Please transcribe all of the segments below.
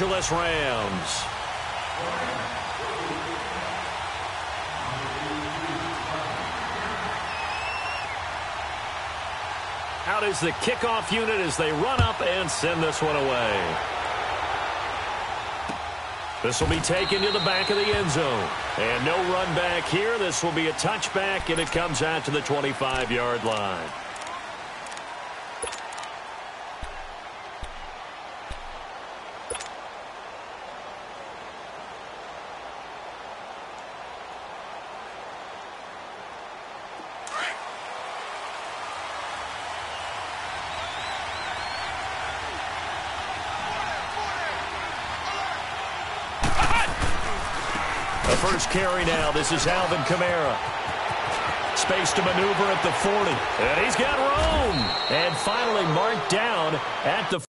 Angeles Rams. Out is the kickoff unit as they run up and send this one away. This will be taken to the back of the end zone. And no run back here. This will be a touchback, and it comes out to the 25-yard line. The first carry now. This is Alvin Kamara. Space to maneuver at the 40. And he's got room. And finally marked down at the 40.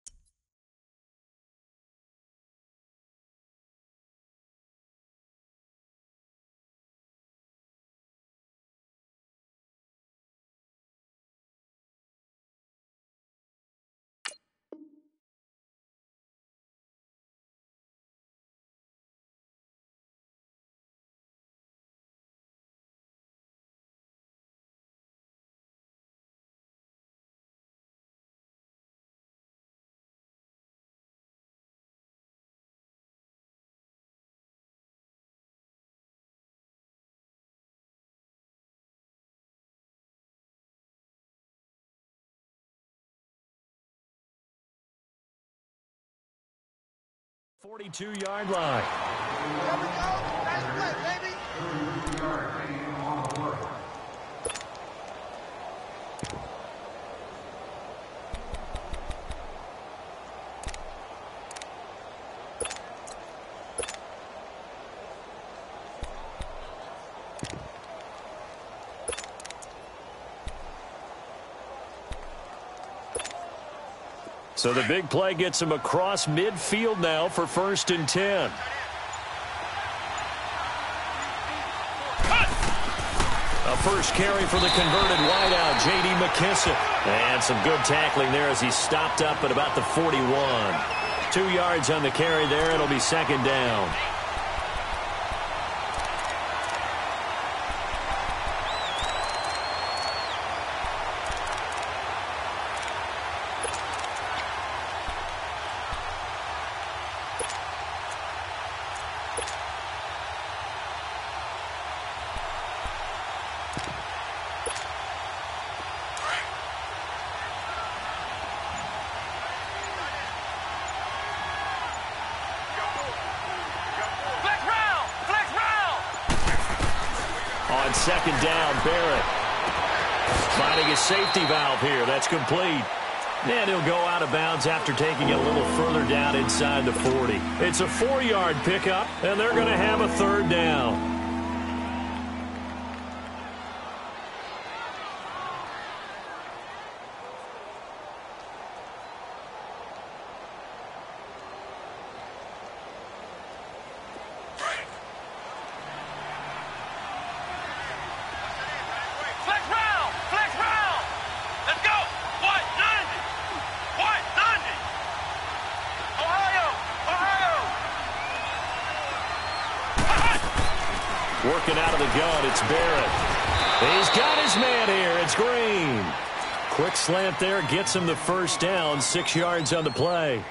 .42-yard line. There we go. Nice play, baby. So the big play gets him across midfield now for 1st and 10. A first carry for the converted wideout, J.D. McKissick. And some good tackling there as he stopped up at about the 41. 2 yards on the carry there. It'll be 2nd down. On 2nd down, Barrett finding his safety valve here. That's complete. And he'll go out of bounds after taking it a little further down inside the 40. It's a 4-yard pickup, and they're going to have a 3rd down. Working out of the gun, it's Barrett. He's got his man here. It's Green. Quick slant there gets him the 1st down, 6 yards on the play.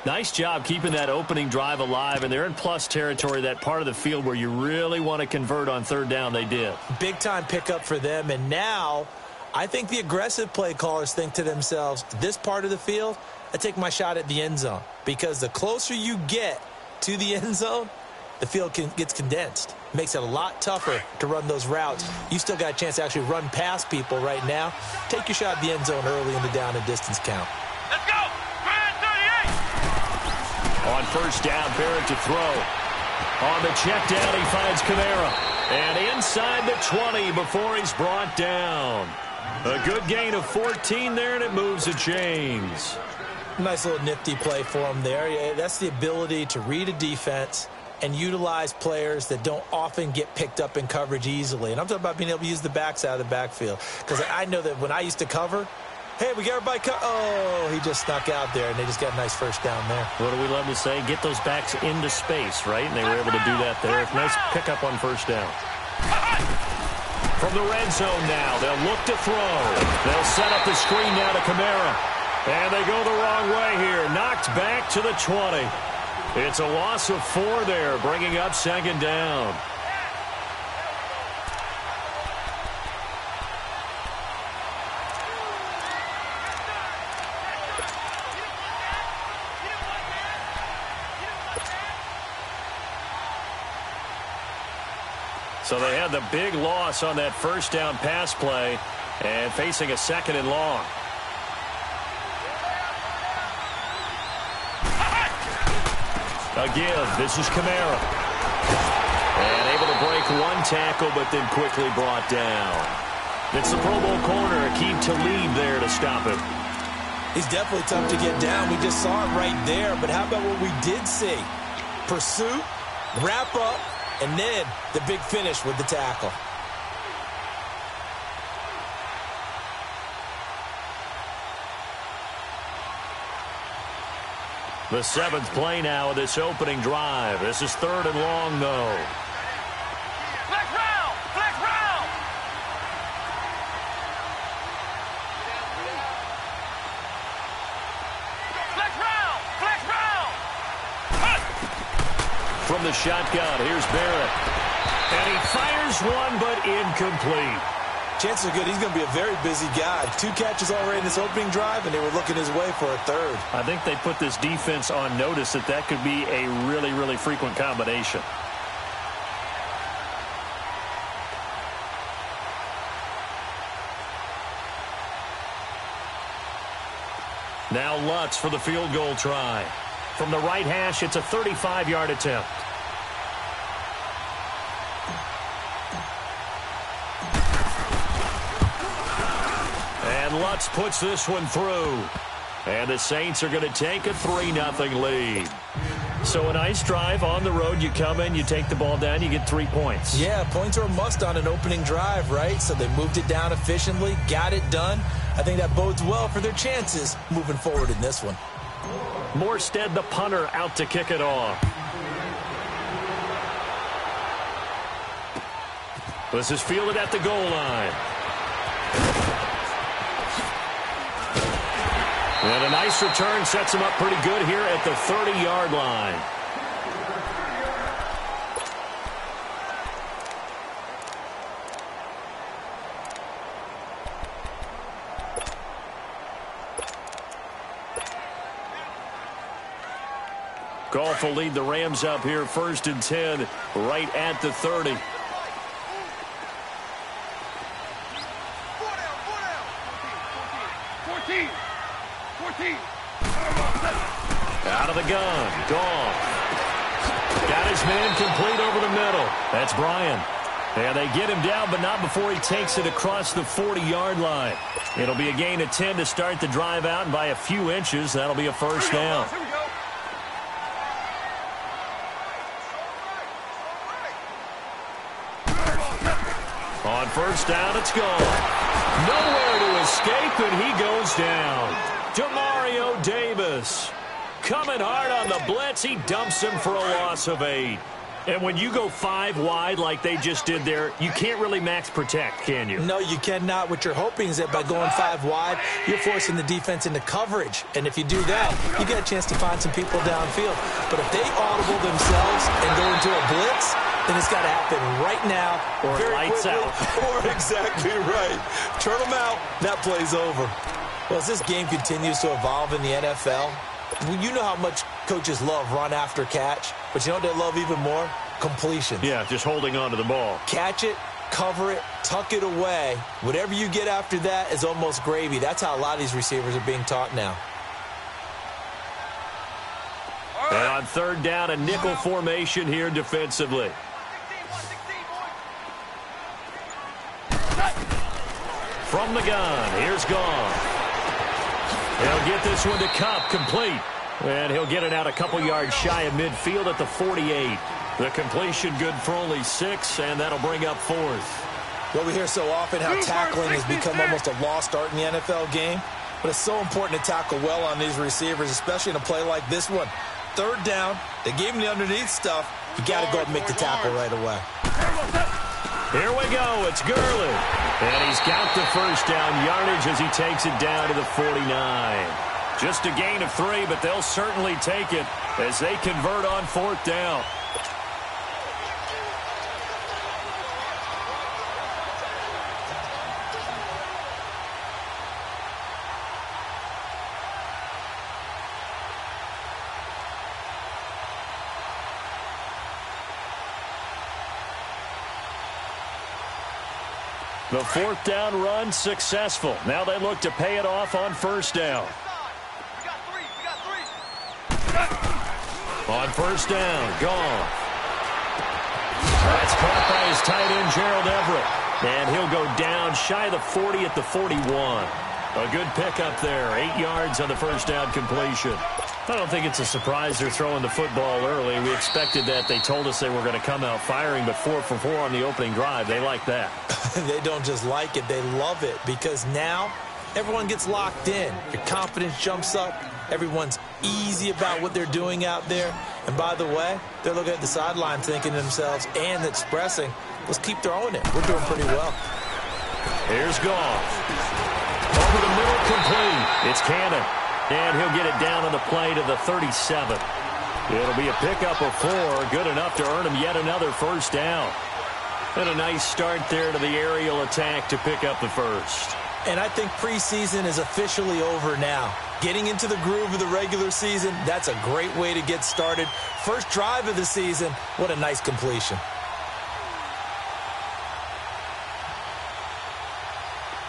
Nice job keeping that opening drive alive, and they're in plus territory, that part of the field where you really want to convert on 3rd down. They did. Big-time pickup for them, and now I think the aggressive play callers think to themselves, this part of the field, I take my shot at the end zone, because the closer you get to the end zone, the field gets condensed. Makes it a lot tougher to run those routes. You still got a chance to actually run past people right now. Take your shot at the end zone early in the down and distance count. Let's go! Grand 38! On 1st down, Barrett to throw. On the check down, he finds Kamara. And inside the 20 before he's brought down. A good gain of 14 there, and it moves the chains. Nice little nifty play for him there. That's the ability to read a defense and utilize players that don't often get picked up in coverage easily. And I'm talking about being able to use the backs out of the backfield. Because I know that when I used to cover, Hey, we got everybody oh, he just snuck out there, and they just got a nice first down there. What do we love to say? Get those backs into space, right? And they were able to do that there. Nice pickup on first down. From the red zone now, they'll look to throw. They'll set up the screen now to Kamara. And they go the wrong way here. Knocked back to the 20. It's a loss of 4 there, bringing up second down. So they had the big loss on that first down pass play and facing a second and long. A give. This is Kamara. And able to break one tackle, but then quickly brought down. It's the Pro Bowl corner, Akeem Talib there to stop him. He's definitely tough to get down. We just saw it right there. But how about what we did see? Pursuit, wrap up, and then the big finish with the tackle. The 7th play now of this opening drive. This is 3rd and long, though. Flex round! Flex round! Flex round! Flex round! From the shotgun, here's Barrett. And he fires one, but incomplete. Chances are good he's going to be a very busy guy. 2 catches already in this opening drive, and they were looking his way for a 3rd. I think they put this defense on notice that that could be a really, really frequent combination. Now Lutz for the field goal try. From the right hash, it's a 35-yard attempt. And Lutz puts this one through. And the Saints are going to take a 3-0 lead. So a nice drive on the road. You come in, you take the ball down, you get 3 points. Yeah, points are a must on an opening drive, right? So they moved it down efficiently, got it done. I think that bodes well for their chances moving forward in this one. Morstead, the punter, out to kick it off. This is fielded at the goal line. And a nice return sets him up pretty good here at the 30-yard line. Goff will lead the Rams up here 1st and 10 right at the 30. 14. Out of the gun. Goff. Got his man complete over the middle. That's Bryan. And they get him down, but not before he takes it across the 40-yard line. It'll be a gain of 10 to start the drive out, and by a few inches, that'll be a first down. Here we go. On first down, it's gone. Nowhere to escape, and he goes down. Demario Davis coming hard on the blitz. He dumps him for a loss of 8. And when you go 5 wide like they just did there, you can't really max protect, can you? No, you cannot. What you're hoping is that by going 5 wide, you're forcing the defense into coverage. And if you do that, you get a chance to find some people downfield. But if they audible themselves and go into a blitz, then it's got to happen right now. Or lights out. Or exactly right. Turn them out. That play's over. Well, as this game continues to evolve in the NFL, you know how much coaches love run after catch, but you know what they love even more? Completions. Yeah, just holding on to the ball. Catch it, cover it, tuck it away. Whatever you get after that is almost gravy. That's how a lot of these receivers are being taught now. And on 3rd down, a nickel formation here defensively. From the gun, here's Goff. He'll get this one to Kupp, complete. And he'll get it out a couple yards shy of midfield at the 48. The completion good for only 6, and that'll bring up 4th. Well, we hear so often how tackling has become almost a lost art in the NFL game. But it's so important to tackle well on these receivers, especially in a play like this one. Third down, they gave him the underneath stuff. You got to go and make the tackle right away. Here we go. It's Gurley. And he's got the first down yardage as he takes it down to the 49. Just a gain of 3, but they'll certainly take it as they convert on fourth down. The fourth down run successful. Now they look to pay it off on first down. On first down, Goff. That's caught by his tight end, Gerald Everett. And he'll go down shy of the 40 at the 41. A good pickup there. 8 yards on the first down completion. I don't think it's a surprise they're throwing the football early. We expected that. They told us they were going to come out firing, but 4 for 4 on the opening drive. They like that. They don't just like it. They love it because now everyone gets locked in. Your confidence jumps up. Everyone's easy about what they're doing out there. And by the way, they're looking at the sideline thinking to themselves and expressing, let's keep throwing it. We're doing pretty well. Here's Goff. Over the middle, complete. It's Cannon. And he'll get it down on the play to the 37. It'll be a pickup of 4. Good enough to earn him yet another first down. And a nice start there to the aerial attack to pick up the first. And I think preseason is officially over now. Getting into the groove of the regular season, that's a great way to get started. First drive of the season, what a nice completion.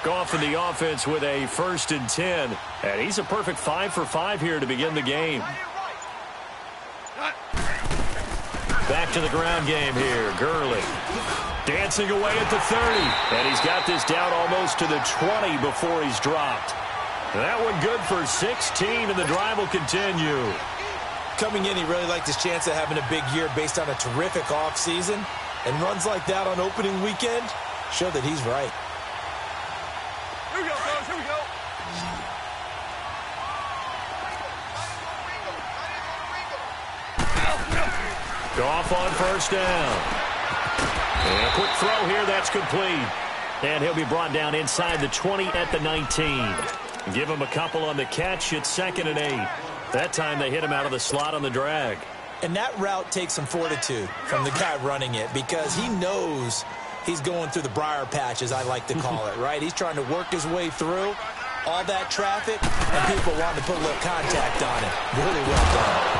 Goff in the offense with a 1st and 10. And he's a perfect 5 for 5 here to begin the game. Back to the ground game here. Gurley dancing away at the 30. And he's got this down almost to the 20 before he's dropped. That one good for 16, and the drive will continue. Coming in, he really liked his chance of having a big year based on a terrific offseason. And runs like that on opening weekend show that he's right. Here we go, fellas. Here we go. Goff on first down. And a quick throw here. That's complete. And he'll be brought down inside the 20 at the 19. Give him a couple on the catch. It's 2nd and 8. That time they hit him out of the slot on the drag. And that route takes some fortitude from the guy running it because he knows he's going through the briar patch, as I like to call it, right? He's trying to work his way through all that traffic, and people want to put a little contact on it. Really well done.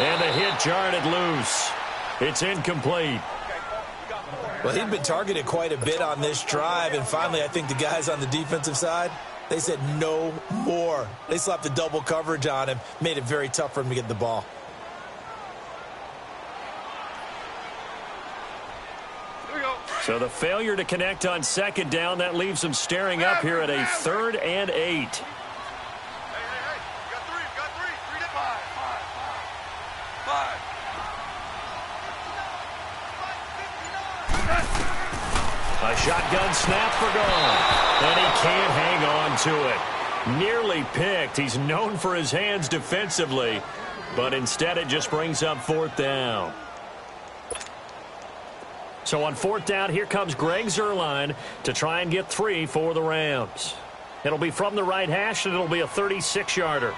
And the hit jarred it loose. It's incomplete. Well, he'd been targeted quite a bit on this drive, and finally I think the guys on the defensive side, they said no more. They slapped the double coverage on him, made it very tough for him to get the ball. So the failure to connect on 2nd down, that leaves them staring up here at a 3rd and 8. Hey. Got 3. 3 to 5. 5. A shotgun snap for Goff. And he can't hang on to it. Nearly picked. He's known for his hands defensively, but instead it just brings up 4th down. So on 4th down, here comes Greg Zuerlein to try and get 3 for the Rams. It'll be from the right hash, and it'll be a 36-yarder.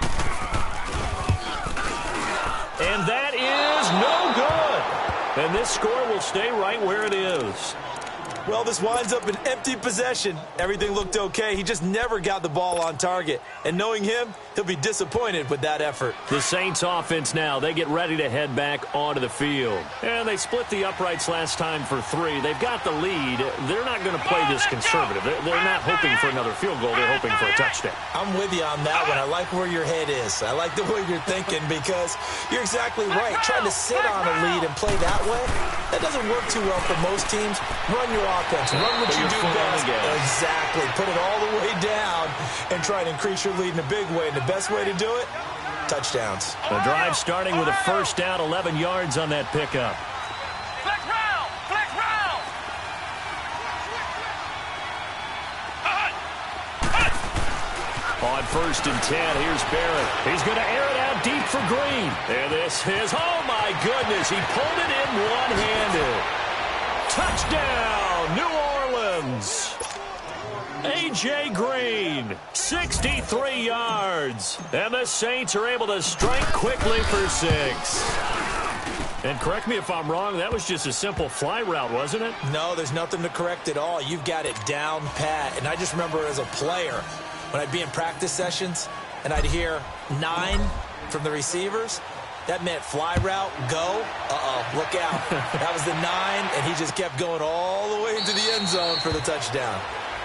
And that is no good. And this score will stay right where it is. Well, this winds up an empty possession. Everything looked okay. He just never got the ball on target. And knowing him, he'll be disappointed with that effort. The Saints offense now, they get ready to head back onto the field. And they split the uprights last time for 3. They've got the lead. They're not going to play this conservative. They're not hoping for another field goal. They're hoping for a touchdown. I'm with you on that one. I like where your head is. I like the way you're thinking because you're exactly right. Trying to sit on a lead and play that way, that doesn't work too well for most teams. Run your offense. Run what you do best. Exactly. Put it all the way down and try to increase your lead in a big way. And the best way to do it, touchdowns. The drive starting with a first down, 11 yards on that pickup. Flex round. Flex round. On 1st and 10, here's Barrett. He's going to air it out deep for Green. And this is, oh my goodness, he pulled it in one-handed. Touchdown, New Orleans. A.J. Green, 63 yards. And the Saints are able to strike quickly for 6. And correct me if I'm wrong, that was just a simple fly route, wasn't it? No, there's nothing to correct at all. You've got it down pat. And I just remember as a player, when I'd be in practice sessions and I'd hear 9 from the receivers, that meant fly route, go, look out. That was the 9, and he just kept going all the way into the end zone for the touchdown.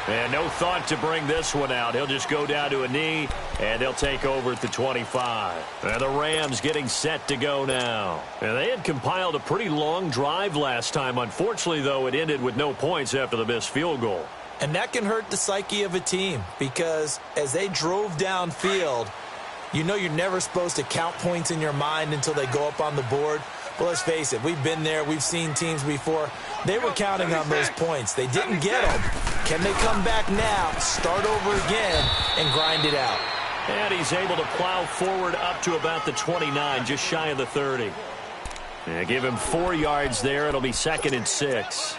And no thought to bring this one out. He'll just go down to a knee, and they'll take over at the 25. And the Rams getting set to go now. And they had compiled a pretty long drive last time. Unfortunately, though, it ended with no points after the missed field goal. And that can hurt the psyche of a team because as they drove downfield, you know you're never supposed to count points in your mind until they go up on the board. But let's face it, we've been there. We've seen teams before. They were counting on those points. They didn't get them. Can they come back now, start over again, and grind it out? And he's able to plow forward up to about the 29, just shy of the 30. And give him 4 yards there. It'll be 2nd and 6.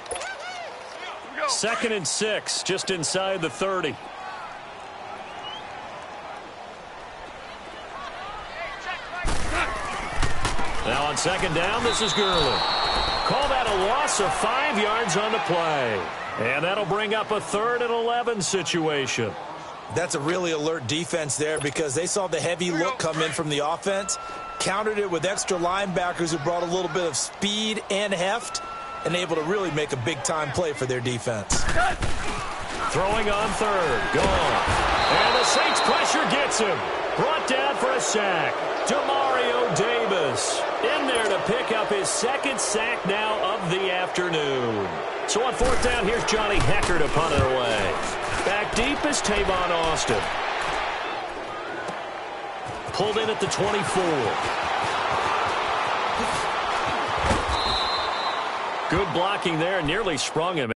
2nd and 6, just inside the 30. Now on 2nd down, this is Gurley. Call that a loss of 5 yards on the play. And that'll bring up a 3rd and 11 situation. That's a really alert defense there because they saw the heavy look come in from the offense, countered it with extra linebackers who brought a little bit of speed and heft, and able to really make a big-time play for their defense. Throwing on 3rd, gone. And the Saints pressure gets him. Brought down for a sack. Demario Davis in there to pick up his 2nd sack now of the afternoon. So on 4th down, here's Johnny Hecker to punt it away. Back deep is Tavon Austin. Pulled in at the 24. Good blocking there, nearly sprung him.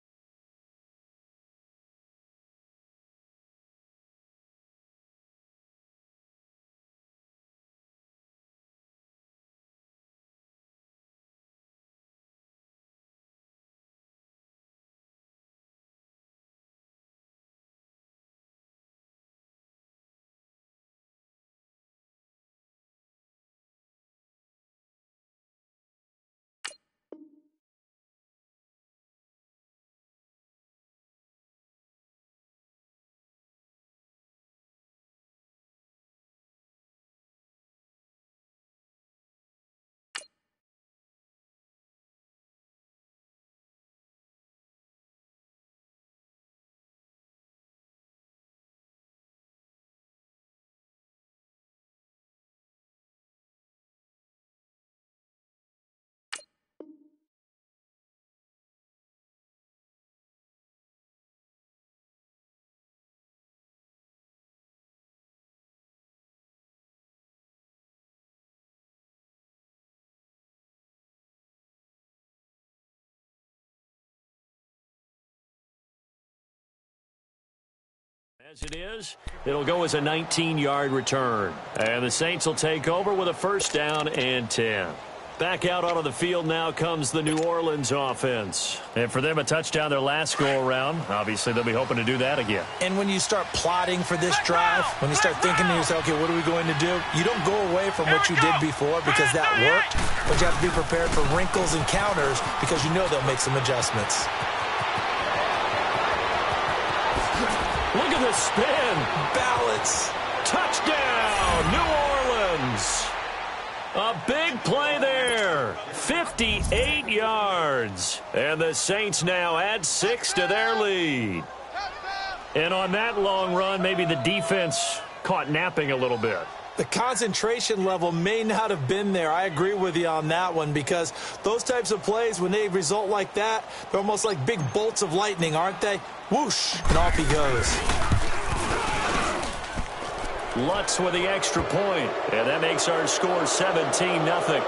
As it is, it'll go as a 19-yard return. And the Saints will take over with a 1st down and 10. Back out onto the field now comes the New Orleans offense. And for them, a touchdown their last go-around. Obviously, they'll be hoping to do that again. And when you start plotting for this drive, when you start thinking to yourself, okay, what are we going to do? You don't go away from what you did before because that worked, but you have to be prepared for wrinkles and counters because you know they'll make some adjustments. Look at the spin. Balance. Touchdown, New Orleans. A big play there. 58 yards. And the Saints now add 6 to their lead. And on that long run, maybe the defense caught napping a little bit. The concentration level may not have been there. I agree with you on that one because those types of plays, when they result like that, they're almost like big bolts of lightning, aren't they? Whoosh, and off he goes. Lutz with the extra point, and that makes our score 17-0.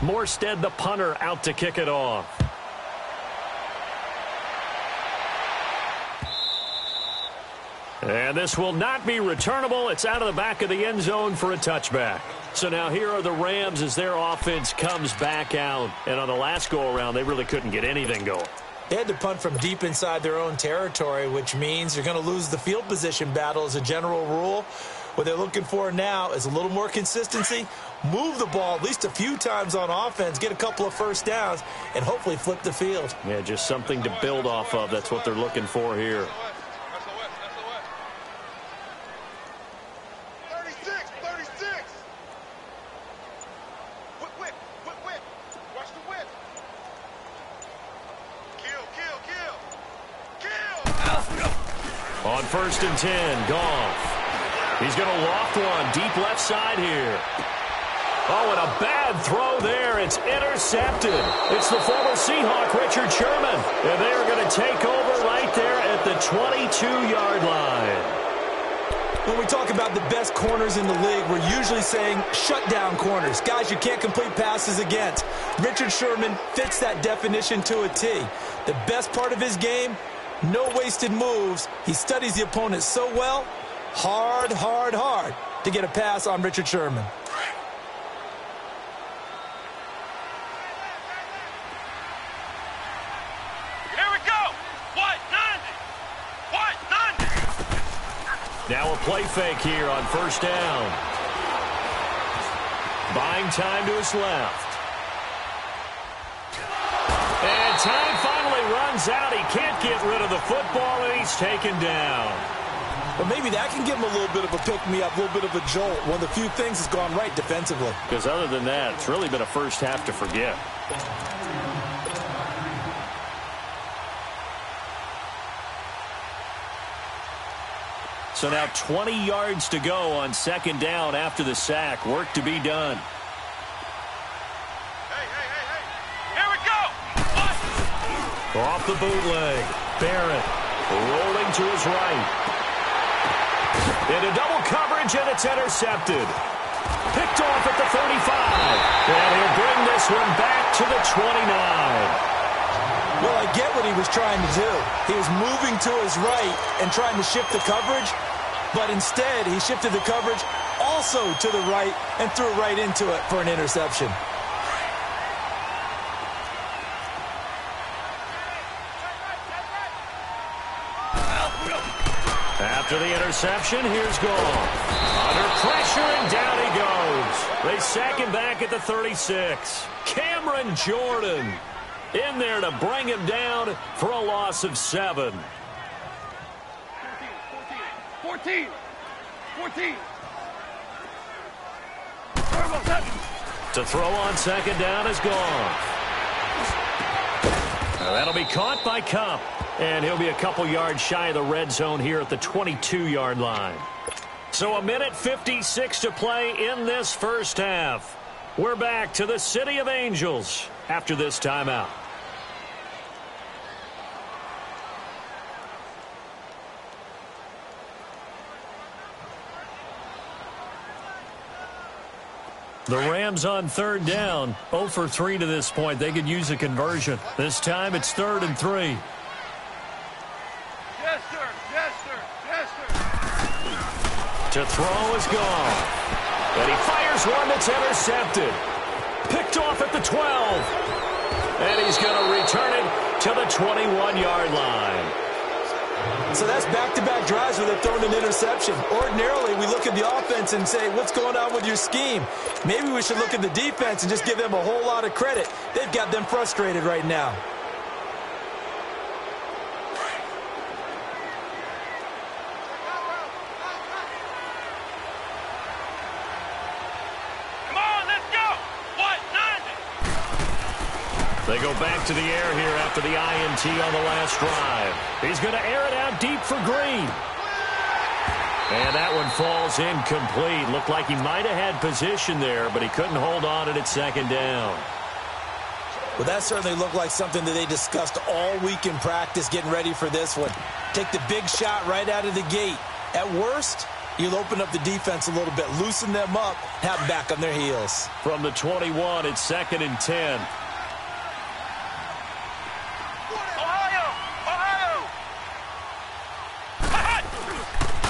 Morstead, the punter, out to kick it off. And this will not be returnable. It's out of the back of the end zone for a touchback. So now here are the Rams as their offense comes back out. And on the last go-around, they really couldn't get anything going. They had to punt from deep inside their own territory, which means you're going to lose the field position battle as a general rule. What they're looking for now is a little more consistency, move the ball at least a few times on offense, get a couple of first downs, and hopefully flip the field. Yeah, just something to build off of. That's what they're looking for here. 36. Whip. Watch the whip. Kill. On 1st and 10, Goff. He's going to loft one deep left side here. Oh, and a bad throw there. It's intercepted. It's the former Seahawk, Richard Sherman. And they are going to take over right there at the 22-yard line. When we talk about the best corners in the league, we're usually saying shutdown corners, guys you can't complete passes against. Richard Sherman fits that definition to a T. The best part of his game, no wasted moves. He studies the opponent so well, hard to get a pass on Richard Sherman. Here we go. What? 90. Now a play fake here on 1st down. Buying time to his left. And time finally runs out. He can't get rid of the football, and he's taken down. Well, maybe that can give him a little bit of a pick-me-up, a little bit of a jolt. One of the few things that's gone right defensively. Because other than that, it's really been a first half to forget. So now 20 yards to go on 2nd down after the sack. Work to be done. Hey. Here we go. What? Off the bootleg. Barrett rolling to his right. Into double coverage, and it's intercepted. Picked off at the 35. And he'll bring this one back to the 29. Well, I get what he was trying to do. He was moving to his right and trying to shift the coverage, but instead he shifted the coverage also to the right and threw right into it for an interception. After the interception, here's Goff. Under pressure, and down he goes. They sack him back at the 36. Cameron Jordan in there to bring him down for a loss of 7. 14. To throw on 2nd down is Goff. Now that'll be caught by Kupp. And he'll be a couple yards shy of the red zone here at the 22-yard line. So 1:56 to play in this first half. We're back to the City of Angels after this timeout. The Rams on 3rd down, 0 for 3 to this point. They could use a conversion. This time it's 3rd and 3. To throw is gone. And he fires one that's intercepted. Picked off at the 12. And he's going to return it to the 21-yard line. So that's back-to-back drives where they've thrown an interception. Ordinarily, we look at the offense and say, what's going on with your scheme? Maybe we should look at the defense and just give them a whole lot of credit. They've got them frustrated right now. They go back to the air here after the INT on the last drive. He's going to air it out deep for Green. And that one falls incomplete. Looked like he might have had position there, but he couldn't hold on it at 2nd down. Well, that certainly looked like something that they discussed all week in practice getting ready for this one. Take the big shot right out of the gate. At worst, You'll open up the defense a little bit, loosen them up, have them back on their heels. From the 21, it's 2nd and 10.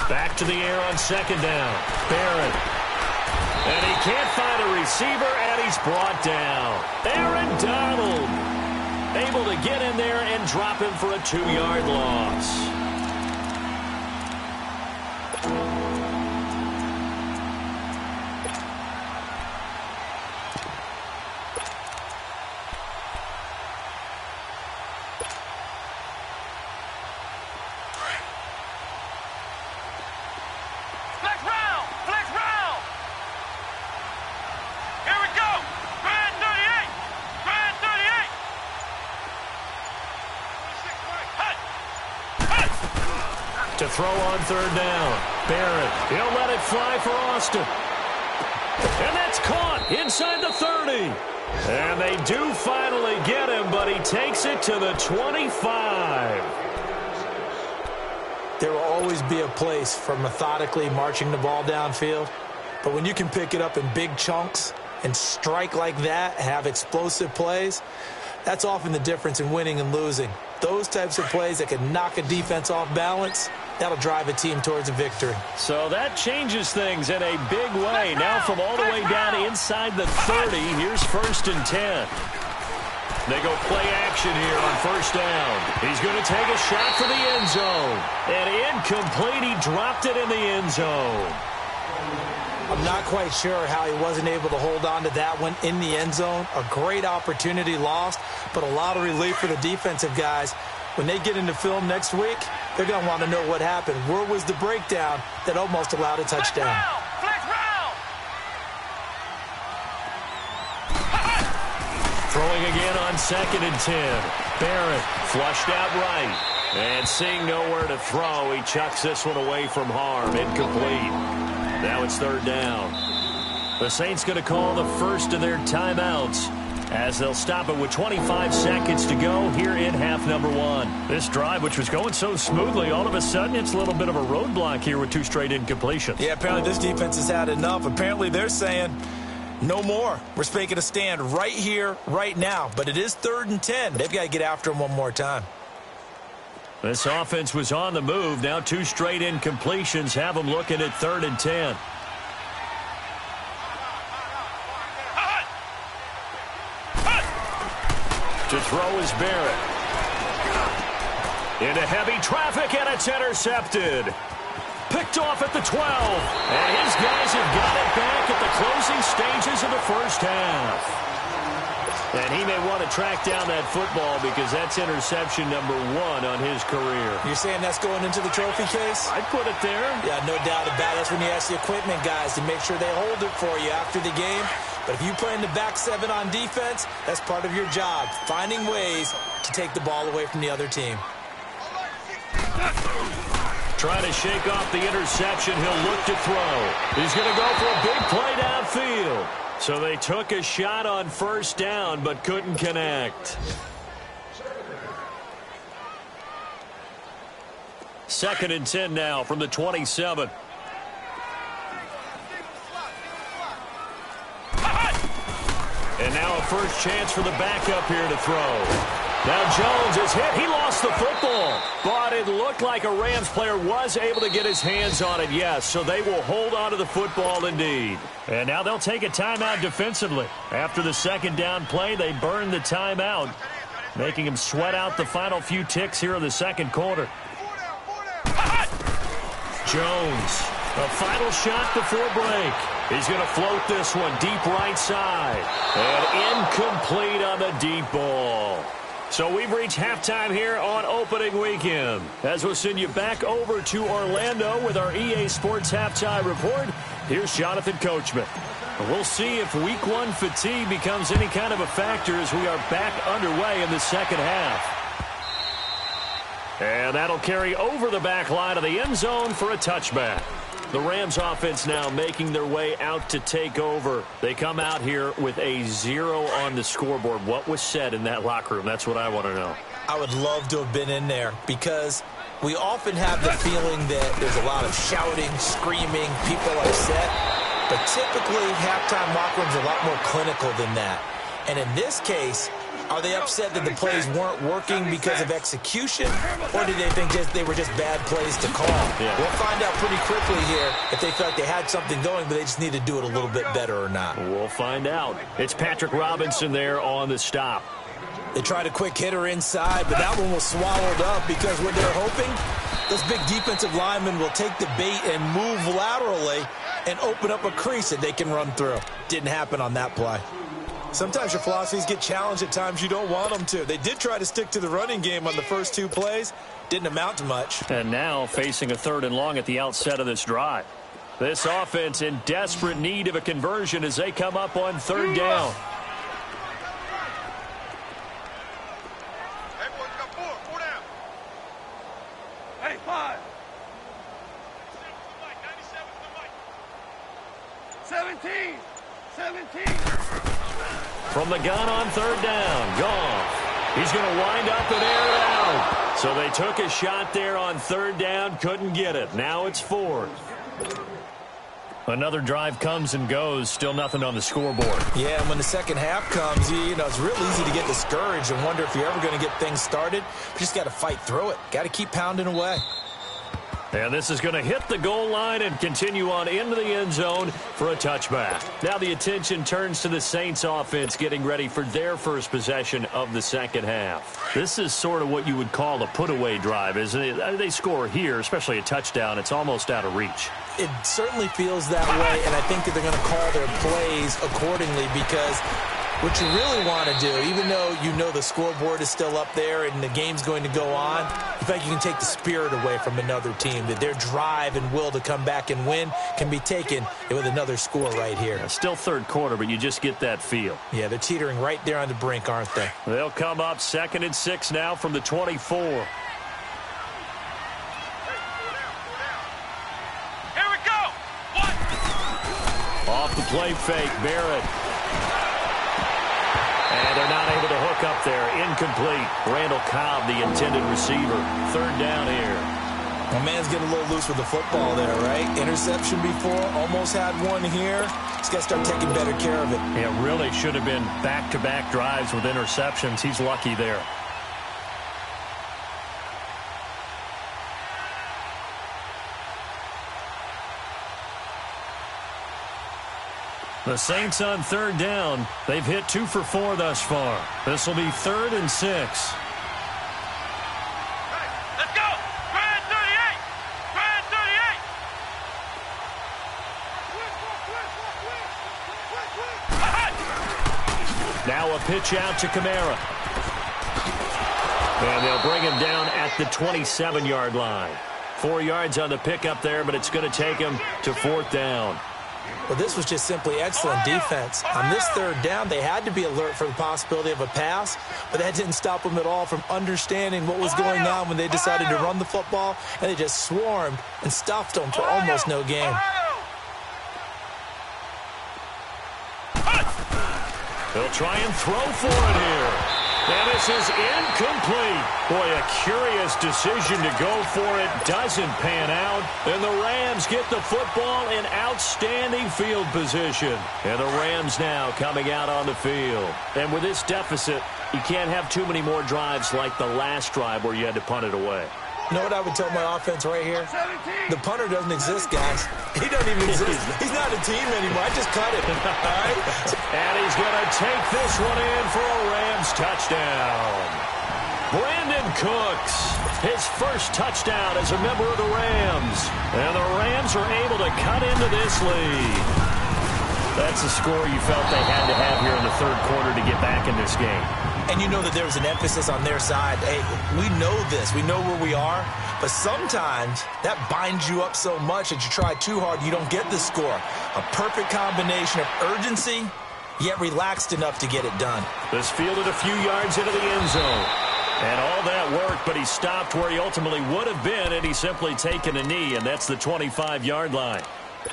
Back to the air on 2nd down. Barrett. And he can't find a receiver, and he's brought down. Aaron Donald able to get in there and drop him for a 2-yard loss. To throw on 3rd down. Barrett, he'll let it fly for Austin. And that's caught inside the 30. And they do finally get him, but he takes it to the 25. There will always be a place for methodically marching the ball downfield. But when you can pick it up in big chunks and strike like that, have explosive plays, that's often the difference in winning and losing. Those types of plays that can knock a defense off balance, that'll drive a team towards a victory. So that changes things in a big way. Now from all the way down inside the 30, here's 1st and 10. They go play action here on 1st down. He's going to take a shot for the end zone. And incomplete, he dropped it in the end zone. I'm not quite sure how he wasn't able to hold on to that one in the end zone. A great opportunity lost, but a lot of relief for the defensive guys. When they get into film next week, they're going to want to know what happened. Where was the breakdown that almost allowed a touchdown? Throwing again on 2nd and 10. Barrett flushed out right. And seeing nowhere to throw, he chucks this one away from harm. Incomplete. Now it's 3rd down. The Saints going to call the first of their timeouts as they'll stop it with 25 seconds to go here in half number 1. This drive, which was going so smoothly, all of a sudden it's a little bit of a roadblock here with 2 straight incompletions. Yeah, apparently this defense has had enough. Apparently they're saying no more. We're making a stand right here, right now. But it is 3rd and 10. They've got to get after him one more time. This offense was on the move. Now 2 straight incompletions have them looking at 3rd and 10. To throw is Barrett. Into heavy traffic, and it's intercepted. Picked off at the 12. And his guys have got it back at the closing stages of the 1st half. And he may want to track down that football because that's interception number 1 on his career. You're saying that's going into the trophy case? I'd put it there. Yeah, no doubt about it. That's when you ask the equipment guys to make sure they hold it for you after the game. But if you play in the back 7 on defense, that's part of your job, finding ways to take the ball away from the other team. Trying to shake off the interception. He'll look to throw. He's going to go for a big play downfield. So they took a shot on 1st down but couldn't connect. 2nd and 10 now from the 27. And now a first chance for the backup here to throw. Now Jones is hit. He lost the football. But it looked like a Rams player was able to get his hands on it, yes. So they will hold on to the football indeed. And now they'll take a timeout defensively. After the 2nd down play, they burn the timeout, making him sweat out the final few ticks here in the 2nd quarter. Jones, a final shot before break. He's going to float this one deep right side. And incomplete on the deep ball. So we've reached halftime here on opening weekend. As we'll send you back over to Orlando with our EA Sports Halftime Report, here's Jonathan Coachman. We'll see if Week 1 fatigue becomes any kind of a factor as we are back underway in the 2nd half. And that'll carry over the back line of the end zone for a touchback. The Rams offense now making their way out to take over. They come out here with a 0 on the scoreboard. What was said in that locker room? That's what I want to know. I would love to have been in there because We often have the feeling that there's a lot of shouting, screaming, people upset. But typically, halftime locker rooms are a lot more clinical than that. And in this case, are they upset that the plays weren't working because of execution, or do they think they were just bad plays to call? Yeah. We'll find out pretty quickly here if they felt like they had something going, but they just need to do it a little bit better or not. We'll find out. It's Patrick Robinson there on the stop. They tried a quick hitter inside, but that one was swallowed up because what they're hoping, those big defensive linemen will take the bait and move laterally and open up a crease that they can run through. Didn't happen on that play. Sometimes your philosophies get challenged at times you don't want them to. They did try to stick to the running game on the first 2 plays. Didn't amount to much. And now facing a 3rd and long at the outset of this drive. This offense in desperate need of a conversion as they come up on 3rd down. Hey, 5. 17. From the gun on 3rd down, Goff. He's going to wind up and air it out. So they took a shot there on 3rd down, couldn't get it. Now it's 4th. Another drive comes and goes, still nothing on the scoreboard. Yeah, and when the second half comes, you know, it's real easy to get discouraged and wonder if you're ever going to get things started. You just got to fight through it. Got to keep pounding away. And this is going to hit the goal line and continue on into the end zone for a touchback. Now the attention turns to the Saints offense getting ready for their first possession of the second half. This is sort of what you would call a put-away drive, isn't it? They score here, especially a touchdown. It's almost out of reach. It certainly feels that way, and I think that they're going to call their plays accordingly because what you really want to do, even though you know the scoreboard is still up there and the game's going to go on, in fact, you can take the spirit away from another team, that their drive and will to come back and win can be taken with another score right here. Still 3rd quarter, but you just get that feel. Yeah, they're teetering right there on the brink, aren't they? They'll come up 2nd and 6 now from the 24. Off the play fake, Barrett. And they're not able to hook up there. Incomplete. Randall Cobb, the intended receiver. 3rd down here. My man's getting a little loose with the football there, right? Interception before, almost had one here. He's got to start taking better care of it. Yeah, really should have been back-to-back drives with interceptions. He's lucky there. The Saints on 3rd down. They've hit 2 for 4 thus far. This will be 3rd and 6. Let's go! Grand 38! Grand 38! Now a pitch out to Kamara. And they'll bring him down at the 27-yard line. 4 yards on the pickup there, but it's going to take him to 4th down. Well, this was just simply excellent defense. On this 3rd down, they had to be alert for the possibility of a pass, but that didn't stop them at all from understanding what was going on when they decided to run the football, and they just swarmed and stuffed them for almost no gain. They'll try and throw for it here. And this is incomplete. Boy, a curious decision to go for it. Doesn't pan out. And the Rams get the football in outstanding field position. And the Rams now coming out on the field. And with this deficit, you can't have too many more drives like the last drive where you had to punt it away. You know what I would tell my offense right here? The punter doesn't exist, guys. He doesn't even exist. He's not a team anymore. I just cut it. All right? And he's going to take this one in for a Rams touchdown. Brandon Cooks, his first touchdown as a member of the Rams. And the Rams are able to cut into this lead. That's a score you felt they had to have here in the 3rd quarter to get back in this game. And you know that there was an emphasis on their side. Hey, we know this. We know where we are. But sometimes that binds you up so much that you try too hard, you don't get the score. A perfect combination of urgency, yet relaxed enough to get it done. This fielded a few yards into the end zone. And all that worked, but he stopped where he ultimately would have been had he simply taken a knee, and that's the 25-yard line.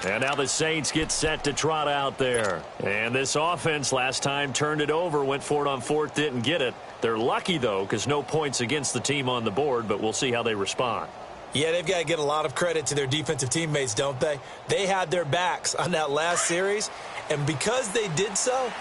And now the Saints get set to trot out there. And this offense last time turned it over, went for it on fourth, didn't get it. They're lucky, though, because no points against the team on the board, but we'll see how they respond. Yeah, they've got to get a lot of credit to their defensive teammates, don't they? They had their backs on that last series, and because they did so,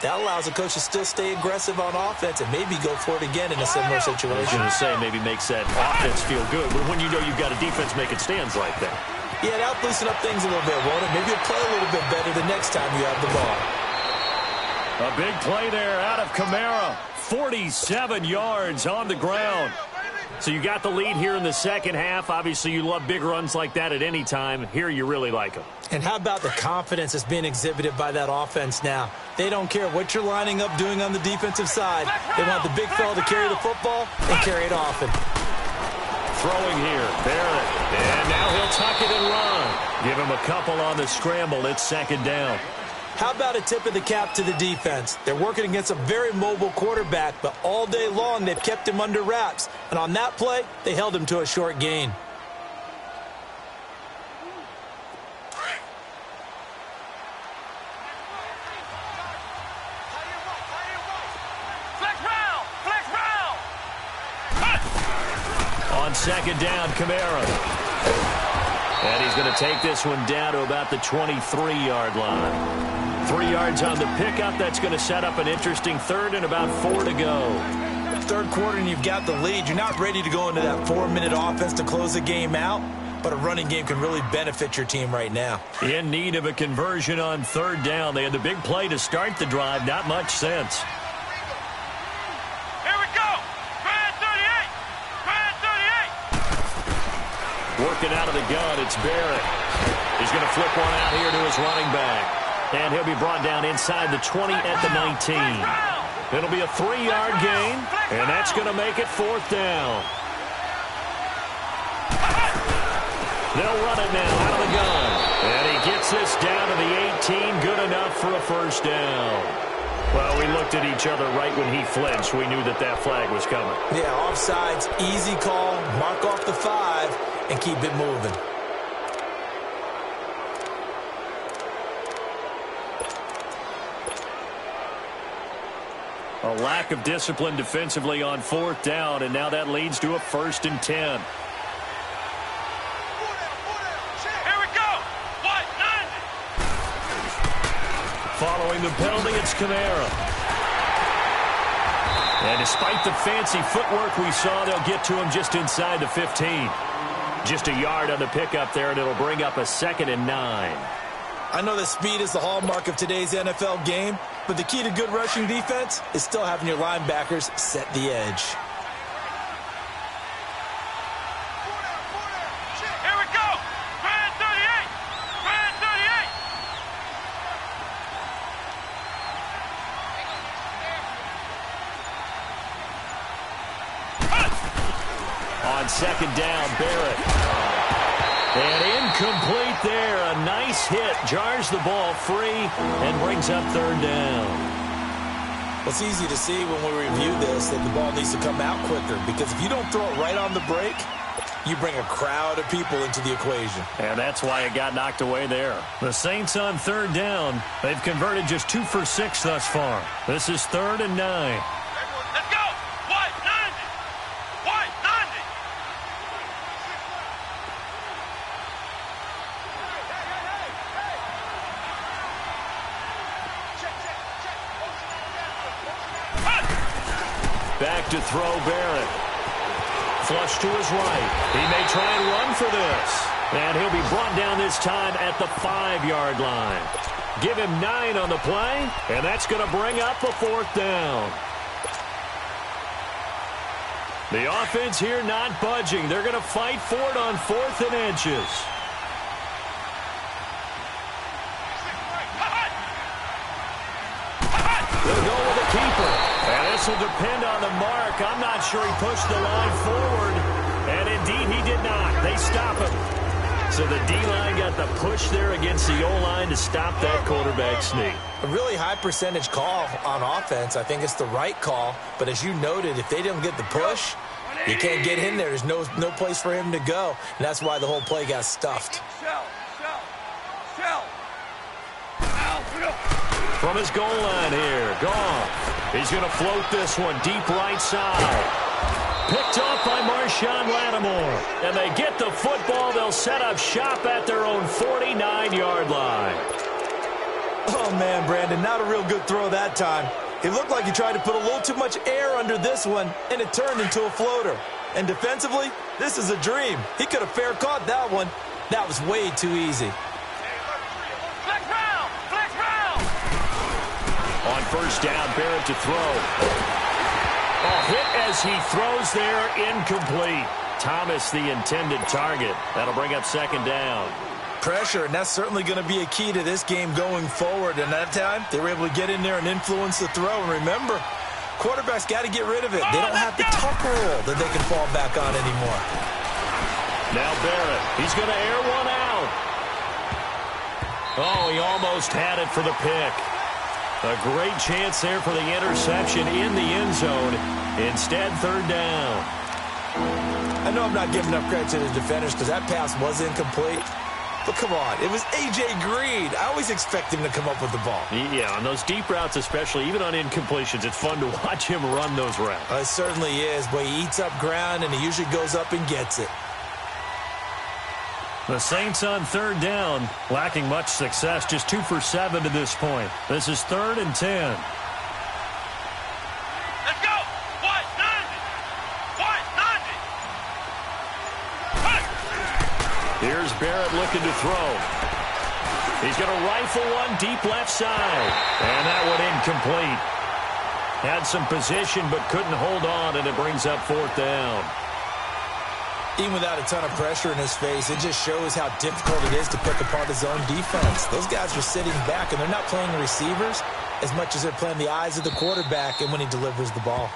that allows the coach to still stay aggressive on offense and maybe go for it again in a similar situation. I was going to say maybe makes that offense feel good, but when you know you've got a defense making stands like that. Yeah, that'll loosen up things a little bit, won't it? Maybe you'll play a little bit better the next time you have the ball. A big play there out of Kamara. 47 yards on the ground. So you got the lead here in the second half. Obviously, you love big runs like that at any time. Here, you really like them. And how about the confidence that's being exhibited by that offense now? They don't care what you're lining up doing on the defensive side. They want the big fella to carry the football and carry it often. Throwing here, Barrett. And now he'll tuck it and run. Give him a couple on the scramble. It's second down. How about a tip of the cap to the defense? They're working against a very mobile quarterback, but all day long they've kept him under wraps. And on that play, they held him to a short gain. On second down, Kamara. And he's going to take this one down to about the 23-yard line. 3 yards on the pickup. That's going to set up an interesting third and about 4 to go. Third quarter and you've got the lead. You're not ready to go into that 4-minute offense to close the game out, but a running game can really benefit your team right now. In need of a conversion on third down. They had the big play to start the drive. Not much sense. Here we go. Grand 38. Grand 38. Working out of the gun, it's Barrett. He's going to flip one out here to his running back. And he'll be brought down inside the 20 at the 19. It'll be a 3-yard gain, and that's going to make it fourth down. They'll run it now out of the gun. And he gets this down to the 18. Good enough for a first down. Well, we looked at each other right when he flinched. We knew that that flag was coming. Yeah, offsides, easy call, mark off the 5, and keep it moving. A lack of discipline defensively on fourth down, and now that leads to a 1st and 10. Here we go. What? 90. Following the penalty, it's Kamara. And despite the fancy footwork we saw, they'll get to him just inside the 15. Just a yard on the pickup there, and it'll bring up a 2nd and 9. I know that speed is the hallmark of today's NFL game, but the key to good rushing defense is still having your linebackers set the edge. Here we go. Grand 38. Grand 38. On second down, Barrett. And incomplete there. A nice hit. Jars the ball free and brings up third down. Well, it's easy to see when we review this that the ball needs to come out quicker, because if you don't throw it right on the break, you bring a crowd of people into the equation. And that's why it got knocked away there. The Saints on third down. They've converted just 2 for 6 thus far. This is 3rd and 9. Let's go. What? 90. What? 90. Back to throw, Barrett. Flush to his right. He may try and run for this. And he'll be brought down this time at the 5-yard line. Give him 9 on the play, and that's going to bring up a 4th down. The offense here not budging. They're going to fight for it on 4th and inches. They'll go with a keeper. And this will depend on the mark. I'm not sure he pushed the line forward. And indeed, he did not. They stop him. So the D-line got the push there against the O-line to stop that quarterback sneak. A really high percentage call on offense. I think it's the right call. But as you noted, if they didn't get the push, you can't get in there. There's no place for him to go. And that's why the whole play got stuffed. From his goal line here, Goff. He's going to float this one deep right side. Picked off by Marshawn Lattimore. And they get the football. They'll set up shop at their own 49-yard line. Oh, man, Brandon, not a real good throw that time. It looked like he tried to put a little too much air under this one, and it turned into a floater. And defensively, this is a dream. He could have fair caught that one. That was way too easy. On first down, Barrett to throw. A hit as he throws there, incomplete. Thomas the intended target. That'll bring up second down. Pressure, and that's certainly going to be a key to this game going forward. And that time, they were able to get in there and influence the throw. And remember, quarterbacks got to get rid of it. They don't have the tucker roll that they can fall back on anymore. Now Barrett, he's going to air one out. Oh, he almost had it for the pick. A great chance there for the interception in the end zone. Instead, third down. I know I'm not giving enough credit to the defenders because that pass was incomplete. But come on, it was A.J. Green. I always expect him to come up with the ball. Yeah, on those deep routes especially, even on incompletions, it's fun to watch him run those routes. It certainly is, but he eats up ground, and he usually goes up and gets it. The Saints on third down, lacking much success, just 2 for 7 to this point. This is 3rd and 10. Let's go! What? 90! Here's Barrett looking to throw. He's going to rifle one deep left side. And that one incomplete. Had some position but couldn't hold on, and it brings up 4th down. Even without a ton of pressure in his face, it just shows how difficult it is to pick apart his own defense. Those guys are sitting back, and they're not playing the receivers as much as they're playing the eyes of the quarterback and when he delivers the ball.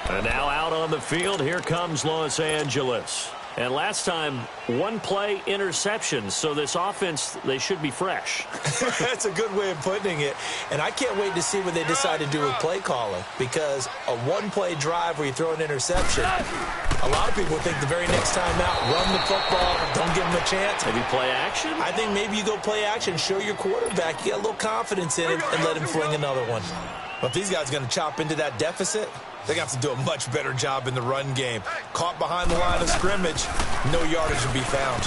And now out on the field, here comes Los Angeles. And last time, 1-play interception, so this offense, they should be fresh. That's a good way of putting it. And I can't wait to see what they decide to do with play calling, because a 1-play drive where you throw an interception, a lot of people think the very next time out, run the football, don't give them a chance. Maybe play action? I think maybe you go play action, show your quarterback, you get a little confidence in him, and let him fling another one. But if these guys are going to chop into that deficit, they're going to have to do a much better job in the run game. Caught behind the line of scrimmage, no yardage will be found.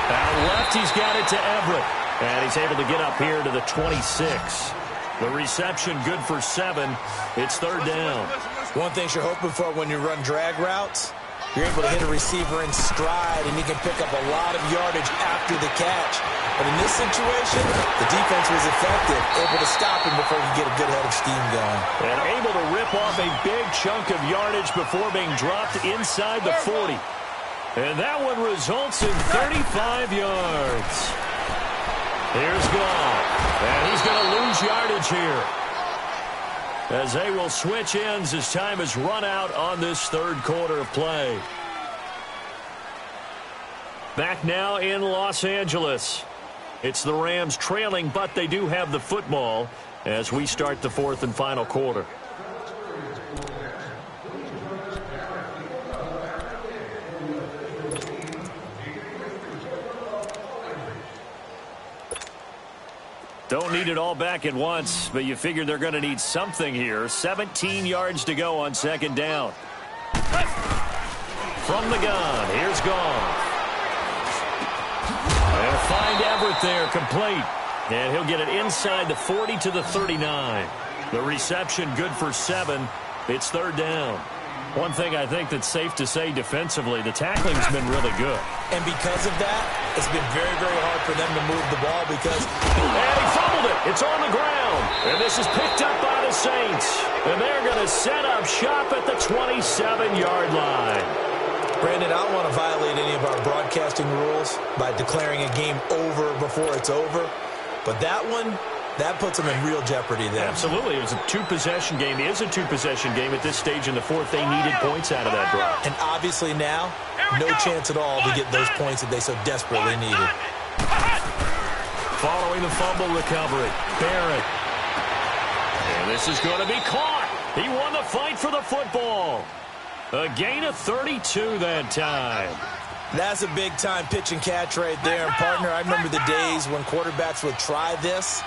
Out left, he's got it to Everett. And he's able to get up here to the 26. The reception good for 7. It's 3rd down. One thing you're hoping for when you run drag routes, you're able to hit a receiver in stride, and he can pick up a lot of yardage after the catch. But in this situation, the defense was effective, able to stop him before he could get a good head of steam going. And able to rip off a big chunk of yardage before being dropped inside the 40. And that one results in 35 yards. Here's Goff. And he's going to lose yardage here, as they will switch ends as time has run out on this 3rd quarter of play. Back now in Los Angeles. It's the Rams trailing, but they do have the football as we start the 4th and final quarter. Don't need it all back at once, but you figure they're going to need something here. 17 yards to go on 2nd down. From the gun, here's Goff. They'll find Everett there, complete. And he'll get it inside the 40 to the 39. The reception good for 7. It's 3rd down. One thing I think that's safe to say defensively, the tackling's been really good. And because of that, it's been very, very hard for them to move the ball because... And he fumbled it. It's on the ground. And this is picked up by the Saints. And they're going to set up shop at the 27-yard line. Brandon, I don't want to violate any of our broadcasting rules by declaring a game over before it's over. But that one, that puts them in real jeopardy there. Absolutely. It was a 2-possession game. It is a 2-possession game at this stage in the 4th. They needed points out of that drive. And obviously now, no chance at all to get those points that they so desperately needed. Following the fumble recovery, Barrett. And this is going to be caught. He won the fight for the football. A gain of 32 that time. That's a big-time pitch and catch right there. And, partner, I remember the days when quarterbacks would try this.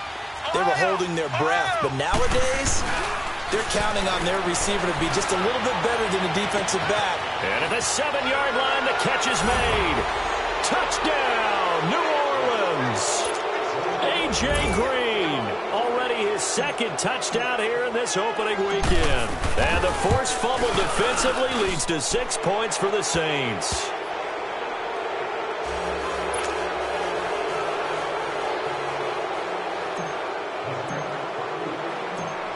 They were holding their breath. But nowadays, they're counting on their receiver to be just a little bit better than the defensive back. And at the 7-yard line, the catch is made. Touchdown, New Orleans. A.J. Green, already his second touchdown here in this opening weekend. And the forced fumble defensively leads to 6 points for the Saints.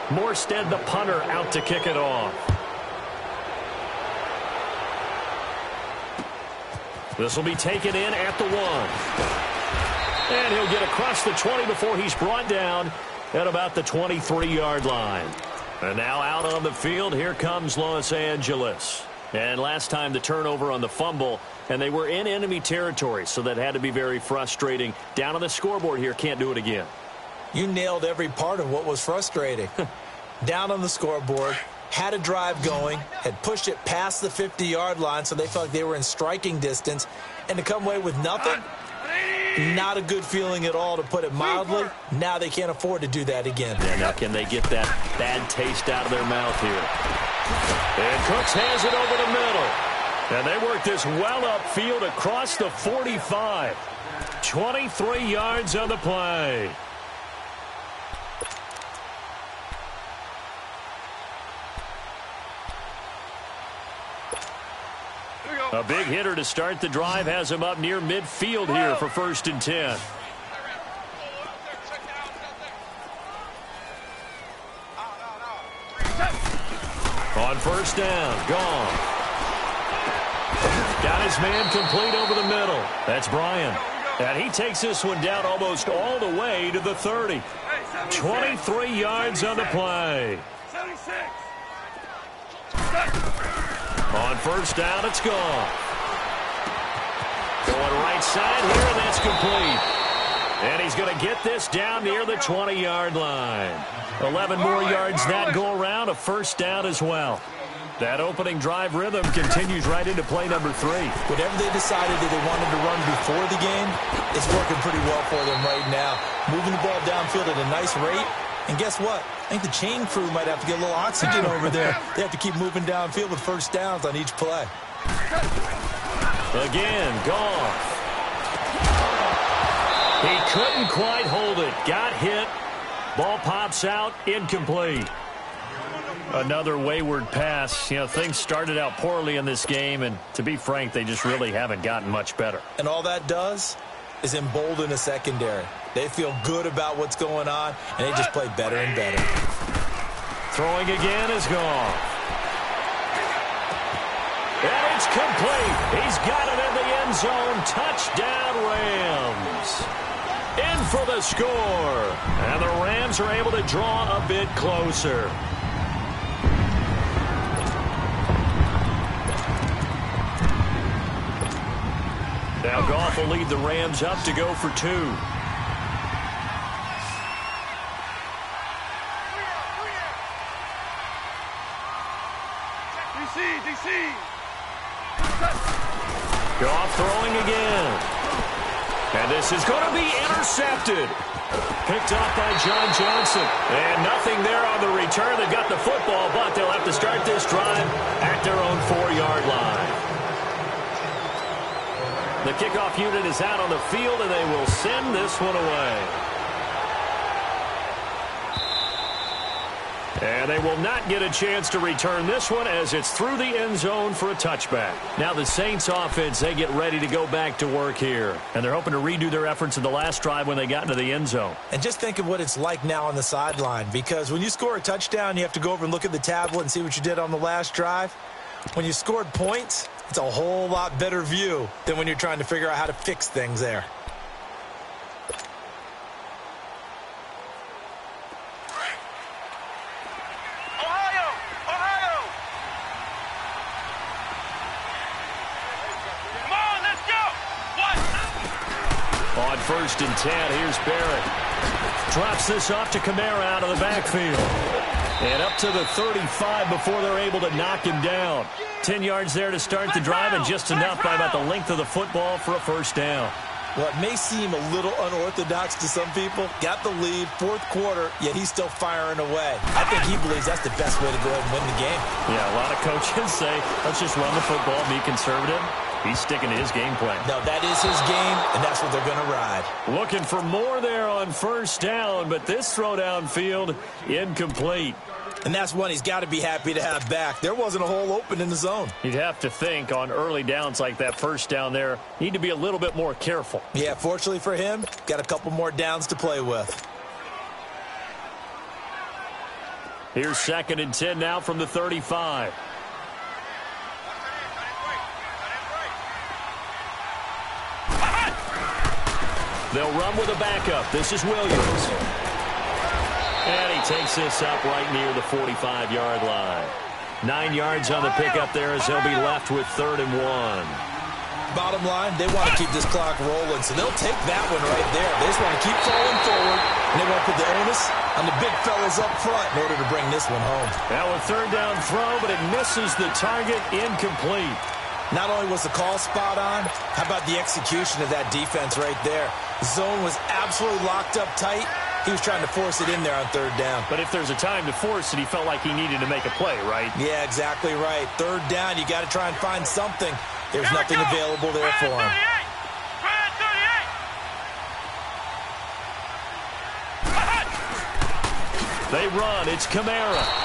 Morstead, the punter, out to kick it off. This will be taken in at the 1. And he'll get across the 20 before he's brought down at about the 23-yard line. And now out on the field, here comes Los Angeles. And last time the turnover on the fumble, and they were in enemy territory, so that had to be very frustrating. Down on the scoreboard here, can't do it again. You nailed every part of what was frustrating. Down on the scoreboard, had a drive going, had pushed it past the 50-yard line, so they felt like they were in striking distance, and to come away with nothing, not a good feeling at all, to put it mildly. Now they can't afford to do that again. Yeah, now can they get that bad taste out of their mouth here? And Cooks has it over the middle. And they work this well upfield across the 45. 23 yards on the play. A big hitter to start the drive has him up near midfield here for 1st and 10. On 1st down, gone. Got his man complete over the middle. That's Bryan. And he takes this one down almost all the way to the 30. 23 yards on the play. On 1st down, it's gone. Going right side here, and that's complete. And he's going to get this down near the 20-yard line. 11 more yards that go around, a 1st down as well. That opening drive rhythm continues right into play number 3. Whatever they decided that they wanted to run before the game, it's working pretty well for them right now. Moving the ball downfield at a nice rate. And guess what? I think the chain crew might have to get a little oxygen over there. They have to keep moving downfield with 1st downs on each play. Again, Goff. He couldn't quite hold it. Got hit. Ball pops out. Incomplete. Another wayward pass. You know, things started out poorly in this game, and to be frank, they just really haven't gotten much better. And all that does is embolden a secondary. They feel good about what's going on, and they just play better and better. Throwing again is gone. And it's complete. He's got it in the end zone. Touchdown, Rams. In for the score. And the Rams are able to draw a bit closer. Now Goff will lead the Rams up to go for 2. DC. Goff throwing again. And this is going to be intercepted. Picked off by John Johnson. And nothing there on the return. They got the football, but they'll have to start this drive at their own 4-yard line. The kickoff unit is out on the field, and they will send this one away. And they will not get a chance to return this one as it's through the end zone for a touchback. Now the Saints offense, they get ready to go back to work here. And they're hoping to redo their efforts in the last drive when they got into the end zone. And just think of what it's like now on the sideline, because when you score a touchdown, you have to go over and look at the tablet and see what you did on the last drive. When you scored points, it's a whole lot better view than when you're trying to figure out how to fix things there. Ohio! Come on, let's go! What? On 1st and 10, here's Barrett. Drops this off to Kamara out of the backfield. And up to the 35 before they're able to knock him down. 10 yards there to start the drive, and just enough by about the length of the football for a first down. Well, it may seem a little unorthodox to some people. Got the lead, fourth quarter, yet he's still firing away. I think he believes that's the best way to go ahead and win the game. Yeah, a lot of coaches say, let's just run the football, be conservative. He's sticking to his game plan. No, that is his game, and that's what they're going to ride. Looking for more there on first down, but this throw downfield incomplete. And that's one he's got to be happy to have back. There wasn't a hole open in the zone. You'd have to think on early downs like that first down there, need to be a little bit more careful. Yeah, fortunately for him, got a couple more downs to play with. Here's 2nd and 10 now from the 35. They'll run with a backup. This is Williams. And he takes this up right near the 45-yard line. 9 yards on the pickup there as they'll be left with 3rd and 1. Bottom line, they want to keep this clock rolling, so they'll take that one right there. They just want to keep falling forward, and they want to put the onus on the big fellas up front in order to bring this one home. Now a 3rd down throw, but it misses the target, incomplete. Not only was the call spot on, how about the execution of that defense right there? The zone was absolutely locked up tight. He was trying to force it in there on 3rd down. But if there's a time to force it, he felt like he needed to make a play, right? Yeah, exactly right. 3rd down, you got to try and find something. There's nothing available there for him. They run. It's Kamara.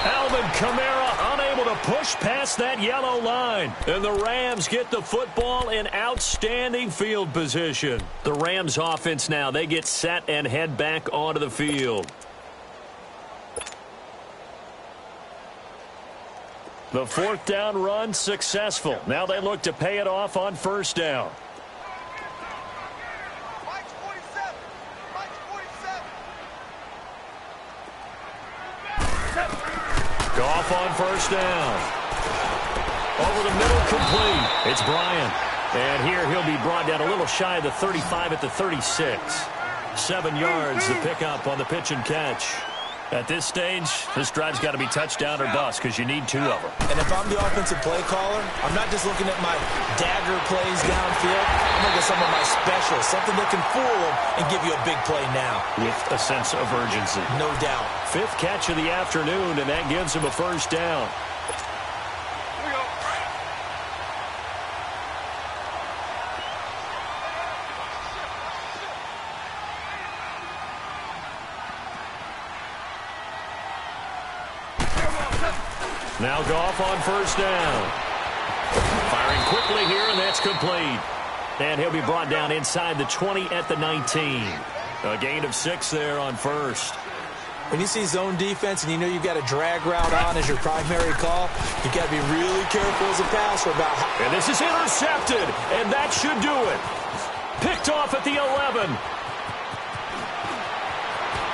Alvin Kamara unable to push past that yellow line. And the Rams get the football in outstanding field position. The Rams offense now, they get set and head back onto the field. The 4th down run successful. Now they look to pay it off on first down. Goff on first down. Over the middle, complete. It's Bryant. And here he'll be brought down a little shy of the 35 at the 36. 7 yards to pick up on the pitch and catch. At this stage, this drive's got to be touchdown or bust because you need 2 of them. And if I'm the offensive play caller, I'm not just looking at my dagger plays downfield. I'm looking at some of my specials, something that can fool them and give you a big play now. With a sense of urgency. No doubt. 5th catch of the afternoon, and that gives him a first down. Now Goff on first down. Firing quickly here, and that's complete. And he'll be brought down inside the 20 at the 19. A gain of 6 there on first. When you see zone defense and you know you've got a drag route on as your primary call, you've got to be really careful as a passer about how... And this is intercepted, and that should do it. Picked off at the 11.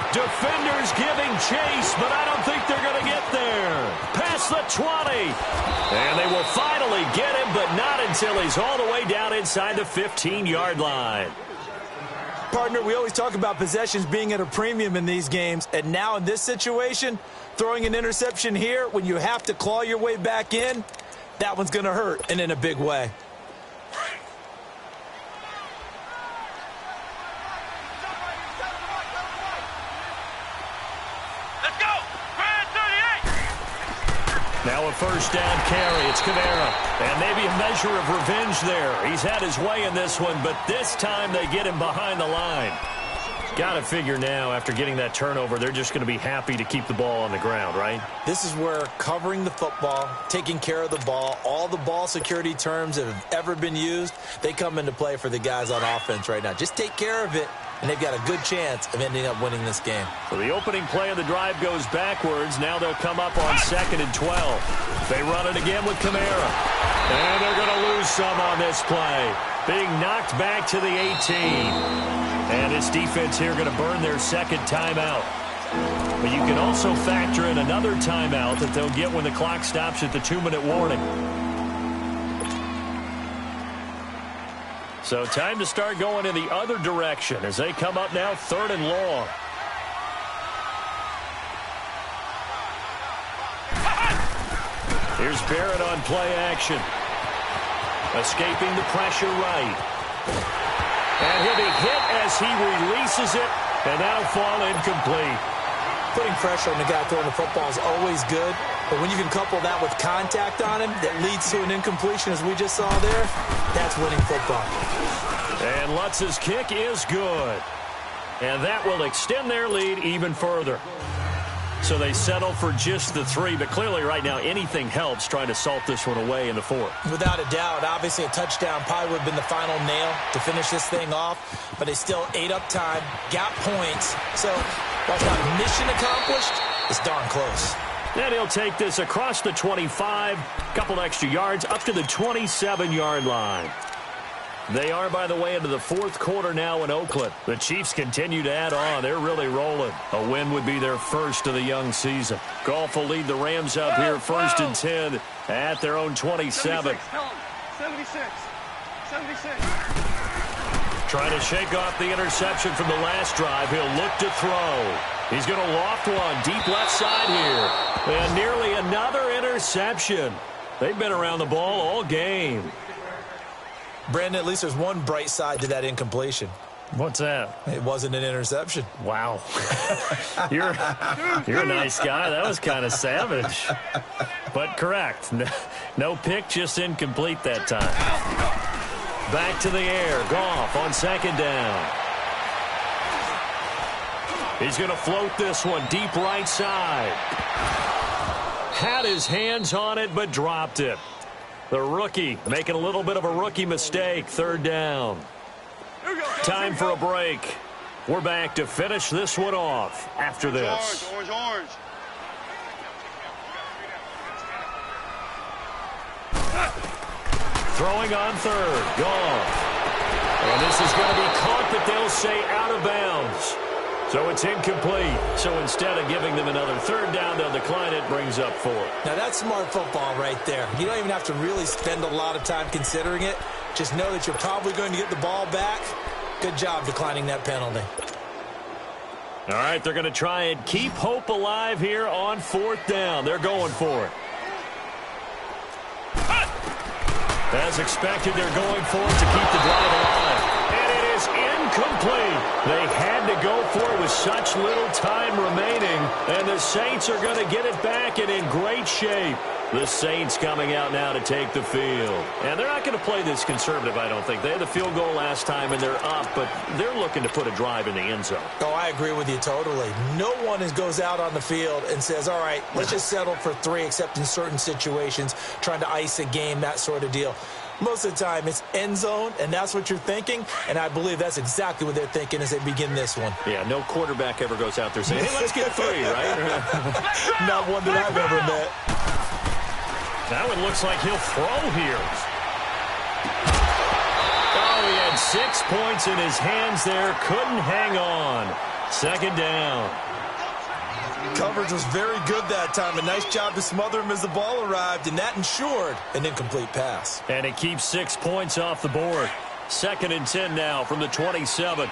Defenders giving chase, but I don't think they're going to get there. Past the 20. And they will finally get him, but not until he's all the way down inside the 15-yard line. Partner, we always talk about possessions being at a premium in these games, and now in this situation, throwing an interception here when you have to claw your way back in, that one's going to hurt, and in a big way. Now a first down carry. It's Kamara. And maybe a measure of revenge there. He's had his way in this one, but this time they get him behind the line. Got to figure now, after getting that turnover, they're just going to be happy to keep the ball on the ground, right? This is where covering the football, taking care of the ball, all the ball security terms that have ever been used, they come into play for the guys on offense right now. Just take care of it, and they've got a good chance of ending up winning this game. So the opening play of the drive goes backwards. Now they'll come up on 2nd and 12. They run it again with Kamara. And they're going to lose some on this play. Being knocked back to the 18. And this defense here going to burn their 2nd timeout. But you can also factor in another timeout that they'll get when the clock stops at the 2-minute warning. So time to start going in the other direction as they come up now 3rd and long. Here's Barrett on play action. Escaping the pressure right. And he'll be hit as he releases it, and that'll fall incomplete. Putting pressure on the guy throwing the football is always good, but when you can couple that with contact on him that leads to an incompletion, as we just saw there, that's winning football. And Lutz's kick is good. And that will extend their lead even further. So they settle for just the 3, but clearly right now anything helps trying to salt this one away in the 4th. Without a doubt, obviously a touchdown probably would have been the final nail to finish this thing off, but they still ate up time, got points. So while it's not mission accomplished, it's darn close. And he'll take this across the 25, couple extra yards, up to the 27-yard line. They are, by the way, into the 4th quarter now in Oakland. The Chiefs continue to add on. They're really rolling. A win would be their first of the young season. Goff will lead the Rams up here 1st and 10 at their own 27. 76. Trying to shake off the interception from the last drive. He'll look to throw. He's going to loft one deep left side here. And nearly another interception. They've been around the ball all game. Brandon, at least there's one bright side to that incompletion. What's that? It wasn't an interception. Wow. You're a nice guy. That was kind of savage. But correct. No pick, just incomplete that time. Back to the air. Goff on 2nd down. He's going to float this one deep right side. Had his hands on it, but dropped it. The rookie making a little bit of a rookie mistake. 3rd down. Time for a break. We're back to finish this one off after this. Orange. Throwing on 3rd. Goff. And this is going to be caught, but they'll say out of bounds. So it's incomplete. So instead of giving them another 3rd down, they'll decline it, brings up 4. Now that's smart football right there. You don't even have to really spend a lot of time considering it. Just know that you're probably going to get the ball back. Good job declining that penalty. All right, they're going to try and keep hope alive here on 4th down. They're going for it. As expected, they're going for it to keep the drive alive. And it is incomplete. They had to go for it with such little time remaining. And the Saints are going to get it back and in great shape. The Saints coming out now to take the field. And they're not going to play this conservative, I don't think. They had the field goal last time, and they're up, but they're looking to put a drive in the end zone. Oh, I agree with you totally. No one goes out on the field and says, all right, let's just settle for 3, except in certain situations, trying to ice a game, that sort of deal. Most of the time, it's end zone, and that's what you're thinking, and I believe that's exactly what they're thinking as they begin this one. Yeah, no quarterback ever goes out there saying, hey, let's get 3, right? Not one that I've ever met. Now it looks like he'll throw here. Oh, he had 6 points in his hands there. Couldn't hang on. 2nd down. Coverage was very good that time. A nice job to smother him as the ball arrived, and that ensured an incomplete pass. And it keeps 6 points off the board. 2nd and 10 now from the 27.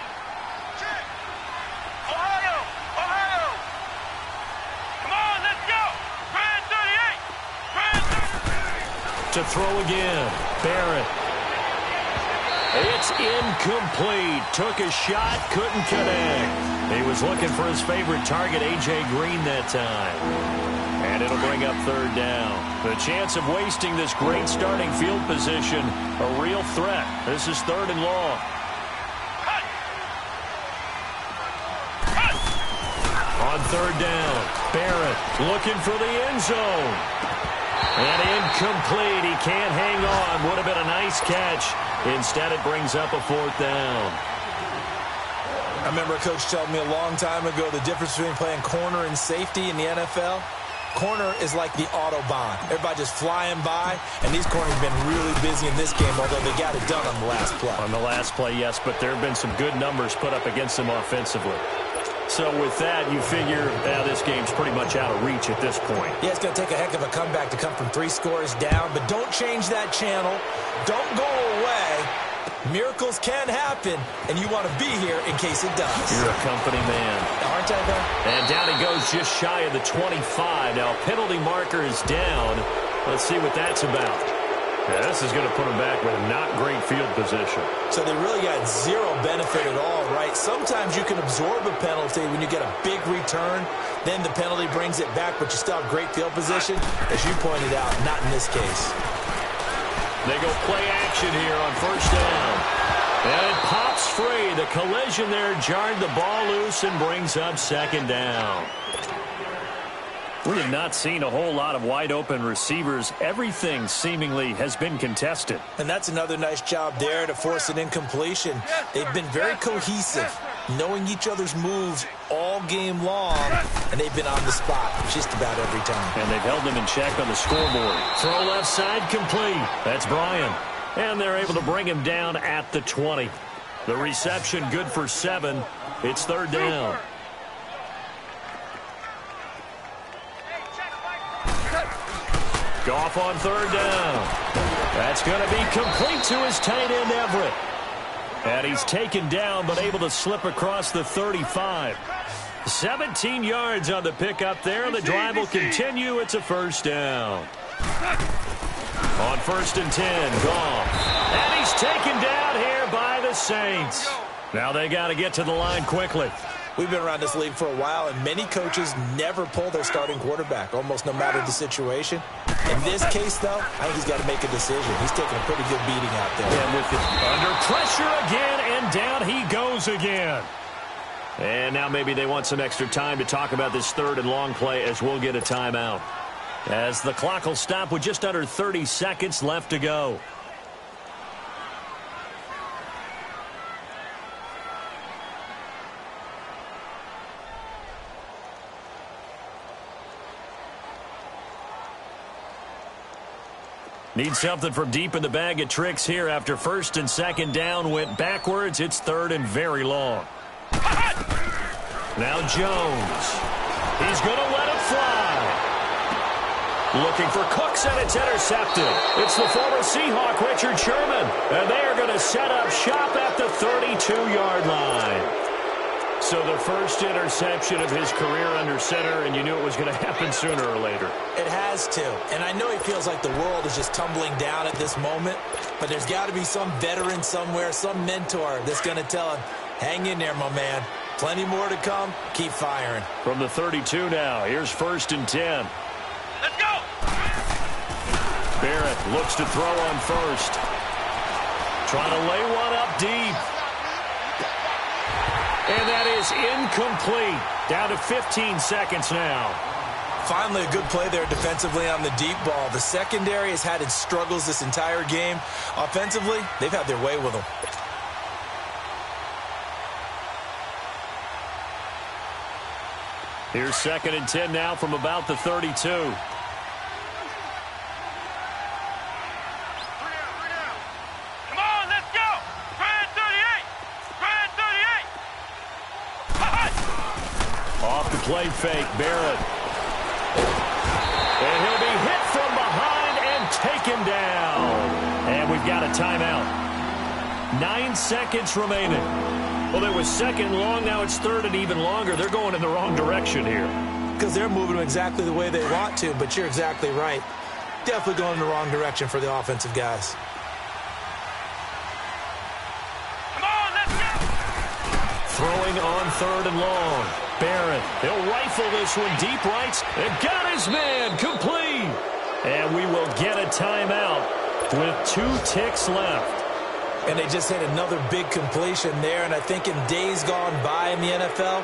To throw again. Barrett. It's incomplete. Took a shot, couldn't connect. He was looking for his favorite target, A.J. Green, that time. And it'll bring up 3rd down. The chance of wasting this great starting field position, a real threat. This is 3rd and long. On 3rd down, Barrett looking for the end zone. And incomplete. He can't hang on. Would have been a nice catch. Instead, it brings up a 4th down. I remember a coach telling me a long time ago the difference between playing corner and safety in the NFL. Corner is like the Autobahn. Everybody just flying by, and these corners have been really busy in this game, although they got it done on the last play. On the last play, yes, but there have been some good numbers put up against them offensively. So with that, you figure this game's pretty much out of reach at this point. Yeah, it's going to take a heck of a comeback to come from 3 scores down, but don't change that channel. Don't go away. Miracles can happen, and you want to be here in case it does. You're a company man. Aren't I, though? And down he goes just shy of the 25. Now, penalty marker is down, Let's see what that's about. Yeah, this is going to put them back with not great field position. So they really got zero benefit at all, right? Sometimes you can absorb a penalty when you get a big return. Then the penalty brings it back, but you still have great field position. As you pointed out, not in this case. They go play action here on first down. And it pops free. The collision there jarred the ball loose and brings up second down. We have not seen a whole lot of wide-open receivers. Everything seemingly has been contested. And that's another nice job there to force an incompletion. They've been very cohesive, knowing each other's moves all game long, and they've been on the spot just about every time. And they've held them in check on the scoreboard. Throw left side complete. That's Brian. And they're able to bring him down at the 20. The reception good for 7. It's third down. Goff on third down. That's going to be complete to his tight end, Everett. And he's taken down, but able to slip across the 35. 17 yards on the pickup there. The drive will continue. It's a first down. On first and 10, Goff. And he's taken down here by the Saints. Now they got to get to the line quickly. We've been around this league for a while, and many coaches never pull their starting quarterback, almost no matter the situation. In this case, though, I think he's got to make a decision. He's taking a pretty good beating out there. And with it under pressure again, and down he goes again. And now maybe they want some extra time to talk about this third and long play as we'll get a timeout. As the clock will stop with just under 30 seconds left to go. Need something from deep in the bag of tricks here after first and second down went backwards. It's third and very long. Now Jones. He's going to let it fly. Looking for Cooks, and it's intercepted. It's the former Seahawk, Richard Sherman. And they are going to set up shop at the 32-yard line. So the first interception of his career under center, and you knew it was going to happen sooner or later. It has to. And I know he feels like the world is just tumbling down at this moment, but there's got to be some veteran somewhere, some mentor that's going to tell him, hang in there, my man. Plenty more to come. Keep firing. From the 32 now, here's first and 10. Let's go! Barrett looks to throw on first. Trying to lay one up deep. And that is incomplete. Down to 15 seconds now. Finally a good play there defensively on the deep ball. The secondary has had its struggles this entire game. Offensively, they've had their way with them. Here's second and 10 now from about the 32. Play fake, Barrett. And he'll be hit from behind and taken down. And we've got a timeout. 9 seconds remaining. Well, it was second long. Now it's third and even longer. They're going in the wrong direction here. Because they're moving them exactly the way they want to, but you're exactly right. Definitely going in the wrong direction for the offensive guys. Come on, let's go! Throwing on third and long. Barrett, he'll rifle this one deep right, and got his man complete. And we will get a timeout with 2 ticks left. And they just hit another big completion there, and I think in days gone by in the NFL,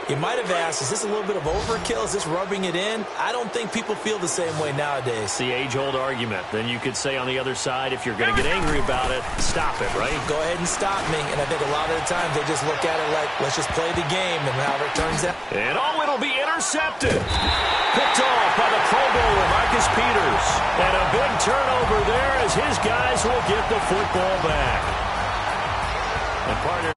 you might have asked, is this a little bit of overkill? Is this rubbing it in? I don't think people feel the same way nowadays. The age-old argument. Then you could say on the other side, if you're going to get angry about it, stop it, right? Go ahead and stop me. And I think a lot of the times they just look at it like, let's just play the game, and however it turns out. And it'll be intercepted. Picked off by the Pro Bowler, Marcus Peters. And a big turnover there as his guys will get the football back. And partner.